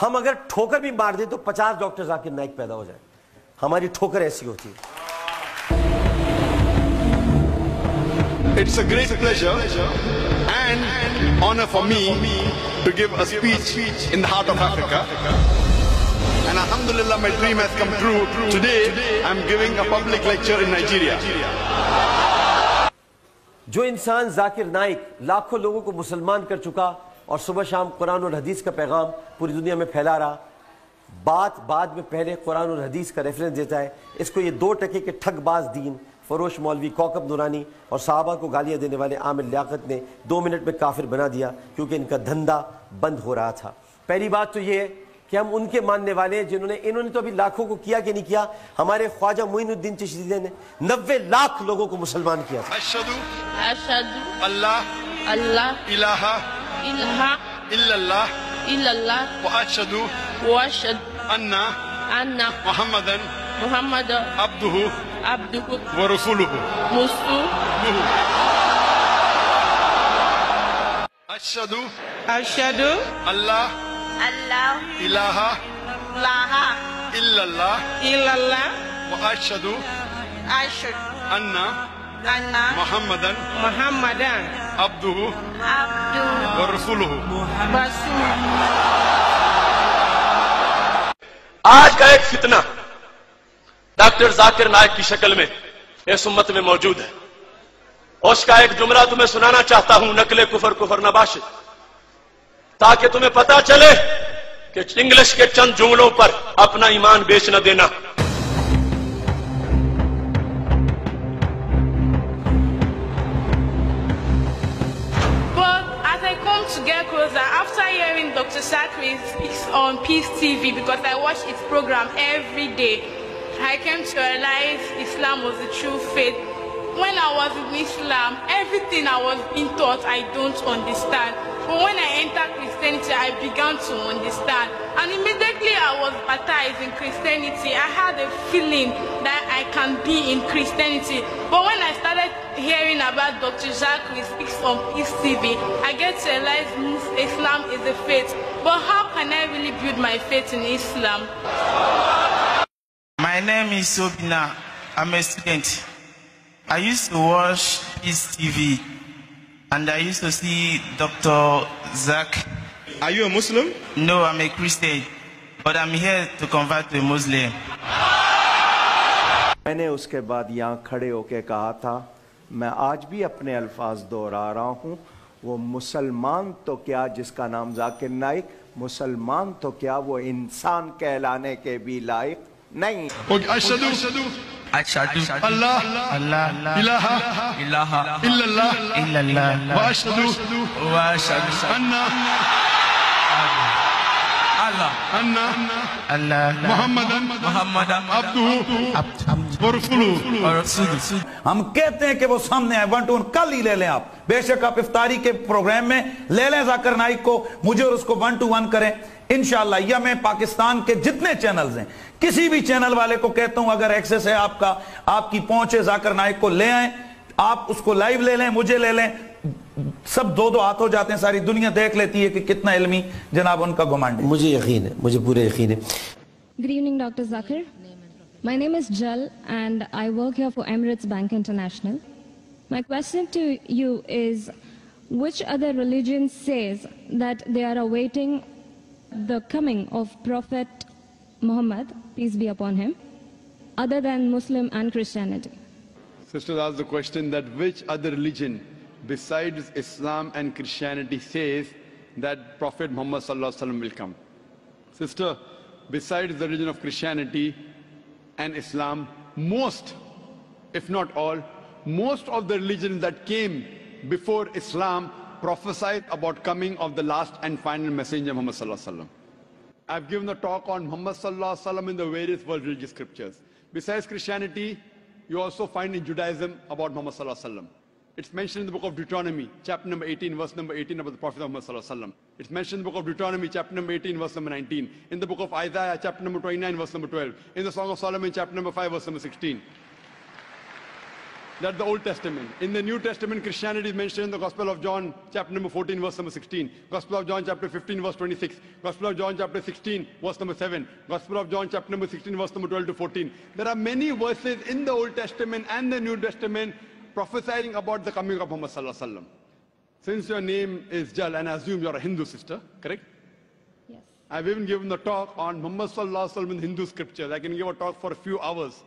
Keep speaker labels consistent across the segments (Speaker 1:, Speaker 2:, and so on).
Speaker 1: हम अगर ठोकर भी मार दें तो 50 डॉक्टर ज़ाकिर नाइक पैदा हो जाए। हमारी ठोकर ऐसी होती है।
Speaker 2: It's a great pleasure and honor for me to give a speech in the heart of Africa. And alhamdulillah, my dream has come true. Today, I'm giving a public lecture in Nigeria.
Speaker 1: जो इंसान ज़ाकिर नाइक लाखों लोगों को मुसलमान कर चुका और सुबह शाम कुरान और हदीस का पैगाम पूरी दुनिया में फैला रहा, बाद में पहले कुरान और हदीस का रेफरेंस देता है, इसको ये 2 टके के ठगबाज दीन फरोश मौलवी कौकब नूरानी और साहबा को गालियां देने वाले आमिर लियाकत ने 2 मिनट में काफिर बना दिया, क्योंकि इनका धंधा बंद हो रहा था। पहली बात तो ये है कि हम उनके मानने वाले हैं जिन्होंने, इन्होंने तो अभी लाखों को किया कि नहीं किया। हमारे ख्वाजा मोइनुद्दीन चिश्ती ने 90 लाख लोगों को मुसलमान किया था।
Speaker 2: अशहदु अल्लाह इलाहा इल्लल्लाह व अशहदु अन्ना मुहम्मदन अब्दुहु व रसूलुहु। अशहदु अल्लाह इलाहा इल्लल्लाह व अशहदु अन्ना मुहम्मदन अब्दुहु व रसूलुहु।
Speaker 3: आज का एक फितना डॉक्टर ज़ाकिर नाइक की शक्ल में इस उम्मत में मौजूद है। उसका एक जुमला तुम्हें सुनाना चाहता हूं, नकले कुफर नबाशिद, ताकि तुम्हें पता चले कि इंग्लिश के चंद जुमलों पर अपना ईमान बेच न देना।
Speaker 4: To get closer after hearing Dr. ذاکر speaks on Peace TV, because I watch its program every day, I came to realize Islam was the true faith. When I was in Islam, everything I was being taught I don't understand. But when I entered Christianity, I began to understand. And immediately I was baptized in Christianity, I had a feeling that I can be in Christianity. But when I started hearing about Dr. ذاکر speaks on Peace TV, I get to realize Islam is a faith. But how can I really build my faith in Islam?
Speaker 5: My name is Sobina. I'm a student. I used to watch Peace TV and I used to see Dr. ذاکر.
Speaker 2: Are you a Muslim?
Speaker 5: No, I'm a Christian, but I'm here to convert to a Muslim.
Speaker 6: मैंने उसके बाद यहाँ खड़े होके कहा था, मैं आज भी अपने अल्फाज दोहरा रहा हूँ, वो मुसलमान तो क्या जिसका नाम ज़ाकिर नाइक, मुसलमान तो क्या वो इंसान कहलाने के भी लायक नहीं।
Speaker 2: अशहदु अल्लाह इलाहा इल्लल्लाह व अशहदु अन्ना मुहम्मदन अब्दुहु व रसूलुहु।
Speaker 7: हम कहते हैं कि वो सामने है, 1 to 1 कल ही ले लें आप, बेशक आप इफ्तारी के प्रोग्राम में ले लें ज़ाकिर नाइक को, मुझे और उसको 1 to 1 करें इंशाअल्लाह। या मैं पाकिस्तान के जितने चैनल्स हैं, किसी भी चैनल वाले को कहता हूं, अगर एक्सेस है आपका, आपकी पहुंच है, ज़ाकिर नाइक को ले आए, आप उसको लाइव ले लें, मुझे ले लें, सब 2-2 हाथ हो जाते हैं, सारी दुनिया देख लेती है कि कितना इल्मी जनाब उनका घमंड है।
Speaker 1: मुझे यकीन है, मुझे पूरे यकीन है।
Speaker 8: Good evening, Dr. ذاکر. My name is Jal and I work here for Emirates Bank International. My question to you is, which other religion says that they are awaiting the coming of Prophet Muhammad, peace be upon him, other than Muslim and Christianity?
Speaker 2: Sisters asked the question that which other religion besides Islam and Christianity says that Prophet Muhammad sallallahu alaihi wasallam will come. Sister, besides the religion of Christianity and Islam, most, if not all, most of the religions that came before Islam prophesied about coming of the last and final messenger Muhammad sallallahu alaihi wasallam. I've given a talk on Muhammad sallallahu alaihi wasallam in the various world religious scriptures. Besides Christianity, you also find in Judaism about Muhammad sallallahu alaihi wasallam. It's mentioned in the book of Deuteronomy, chapter number 18, verse number 18, about the Prophet Muhammad sallallahu alaihi wasallam. It's mentioned in the book of Deuteronomy, chapter number 18, verse number 19. In the book of Isaiah, chapter number 29, verse number 12. In the Song of Solomon, chapter number 5, verse number 16. That's the Old Testament. In the New Testament, Christianity is mentioned in the Gospel of John, chapter number 14, verse number 16. Gospel of John, chapter 15, verse 26. Gospel of John, chapter 16, verse number 7. Gospel of John, chapter number 16, verse number 12 to 14. There are many verses in the Old Testament and the New Testament prophesying about the coming of Muhammad sallallahu alaihi wasallam. Since your name is Jal, and I assume you're a Hindu sister, correct?
Speaker 8: Yes.
Speaker 2: I've even given a talk on Muhammad sallallahu alaihi wasallam in Hindu scriptures. I can give a talk for a few hours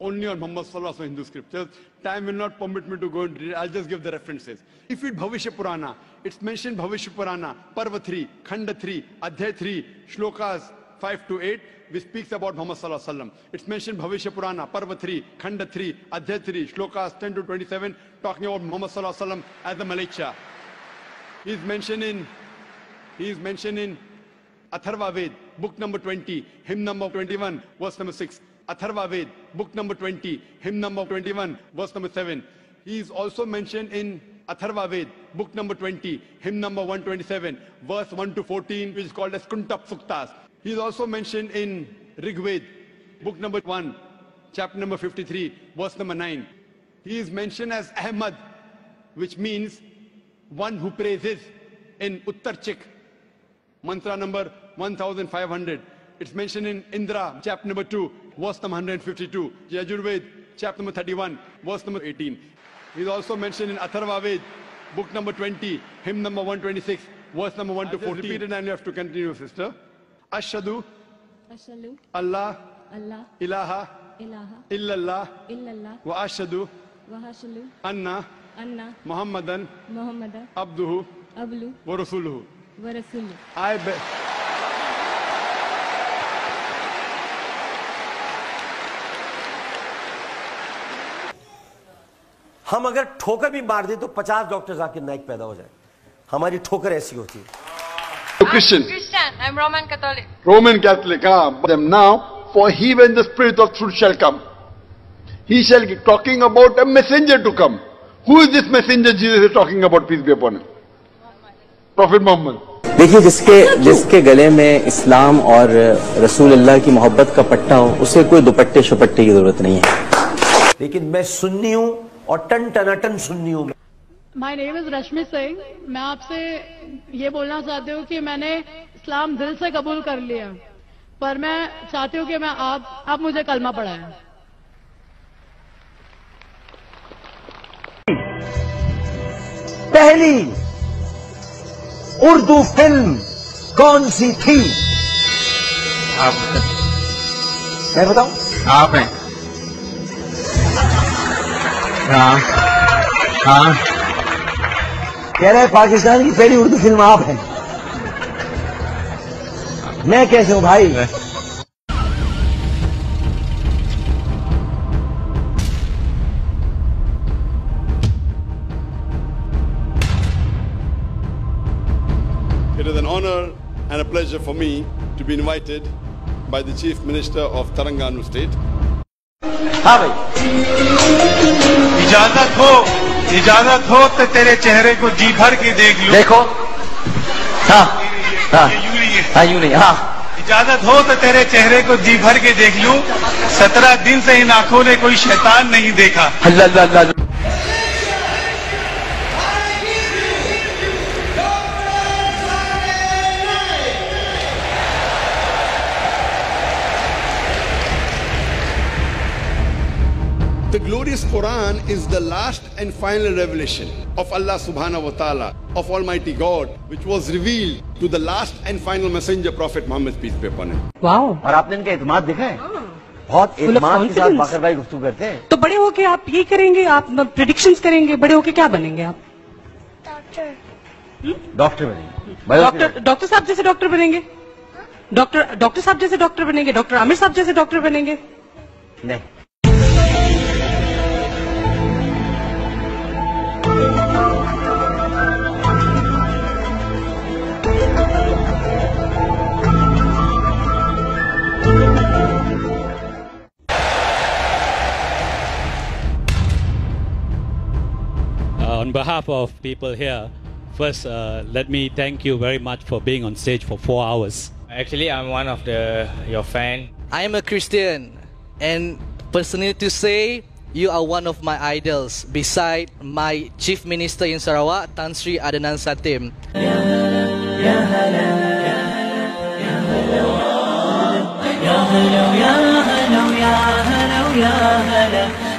Speaker 2: only on Muhammad sallallahu alaihi wasallam Hindu scriptures. Time will not permit me to go into it. I'll just give the references. If you read Bhavishya Purana, it's mentioned Bhavishya Purana, Parva 3, Khanda 3, Adhyay 3, Shlokas 5 to 8, which speaks about Muhammad sallallahu alaihi wasallam. It's mentioned Bhavishya Purana, Parva 3, Khanda 3, Adhyay 3, Shlokas 10 to 27, talking about Muhammad sallallahu alaihi wasallam as the Malaika. He is mentioned in Atharva Ved, book number 20, hymn number 21, verse number 6. Atharva Ved, book number 20, hymn number 21, verse number 7. He is also mentioned in Atharva Ved, book number 20, hymn number 127, verse 1 to 14, which is called as Kuntap Suktas. He is also mentioned in Rig Ved, book number 1, chapter number 53, verse number 9. He is mentioned as Ahmad, which means one who praises, in Uttarchik, mantra number 1500. It's mentioned in Indra, chapter number 2, verse number 152. Yajurved, chapter number 31, verse number 18. He's also mentioned in Atharva Ved, book number 20, hymn number 126, verse number 1 to 14. Repeat it and you have to continue, sister. Ashhadu Allah ilaha illallah wa ashhadu anna Muhammadan abduhu wa rasuluhu. I bet.
Speaker 1: हम अगर ठोकर भी मार दें तो 50 doctor Zakir Naik पैदा हो जाए. हमारी ठोकर ऐसी होती है.
Speaker 2: Christian.
Speaker 9: I'm Roman Catholic.
Speaker 2: Roman Catholic. Them now, for he when the Spirit of truth shall come, he shall be talking about a messenger to come. Who is this messenger Jesus is talking about? Peace be upon him. Prophet Muhammad.
Speaker 10: देखिए जिसके गले में इस्लाम और रसूल अल्लाह की मोहब्बत का पट्टा हो, उसे कोई दुपट्टे शुपट्टे की जरूरत नहीं है.
Speaker 1: लेकिन मैं सुन्नी हूं और टन टनाटन सुन्नी हूं.
Speaker 11: My name is Rashmi Singh. मैं आपसे ये बोलना चाहती हूँ कि मैंने इस्लाम दिल से कबूल कर लिया, पर मैं चाहती हूँ कि मैं आप मुझे कलमा पढ़ाएं.
Speaker 12: पहली उर्दू फिल्म कौन सी थी?
Speaker 5: आप.
Speaker 12: मैं बताऊं?
Speaker 5: आप हैं. हाँ हाँ.
Speaker 12: कह रहे पाकिस्तान की पहली उर्दू फिल्म आप हैं. मैं कैसे हूं भाई?
Speaker 2: It is an honor and a pleasure for me to be invited by the Chief Minister of Telangana State.
Speaker 12: हाँ भाई.
Speaker 5: इजाजत हो तो तेरे चेहरे को जी भर के देख लूं.
Speaker 12: देखो. हाँ हाँ हाँ यूं नहीं. हाँ.
Speaker 5: इजाजत हो तो तेरे चेहरे को जी भर के देख लूं. 17 दिन से इन आंखों ने कोई शैतान नहीं देखा.
Speaker 12: अल्लाह अल्लाह अल्लाह.
Speaker 2: The glorious Quran is the last and final revelation of Allah subhanahu wa ta'ala, of Almighty God, which was revealed to the last and final messenger, Prophet Muhammad, peace be upon him.
Speaker 12: Wow. और आपने इनका एतमाद देखा है? बहुत एतमाद के साथ बाकर भाई गुफ्तगू करते हैं.
Speaker 13: तो बड़े होके आप ये करेंगे, आप प्रेडिक्शंस करेंगे, बड़े होके क्या बनेंगे आप?
Speaker 12: डॉक्टर बनेंगे.
Speaker 13: डॉक्टर साहब जैसे डॉक्टर बनेंगे? डॉक्टर साहब जैसे डॉक्टर बनेंगे? डॉक्टर आमिर साहब जैसे डॉक्टर बनेंगे?
Speaker 12: नहीं.
Speaker 14: On behalf of people here, first let me thank you very much for being on stage for 4 hours.
Speaker 15: Actually, I'm one of your fan.
Speaker 16: I am a Christian, and personally to say,
Speaker 9: you are one of my idols beside my Chief Minister in Sarawak, Tan Sri Adnan Satim.
Speaker 15: Ya hello, ya hello, ya hello, ya hello.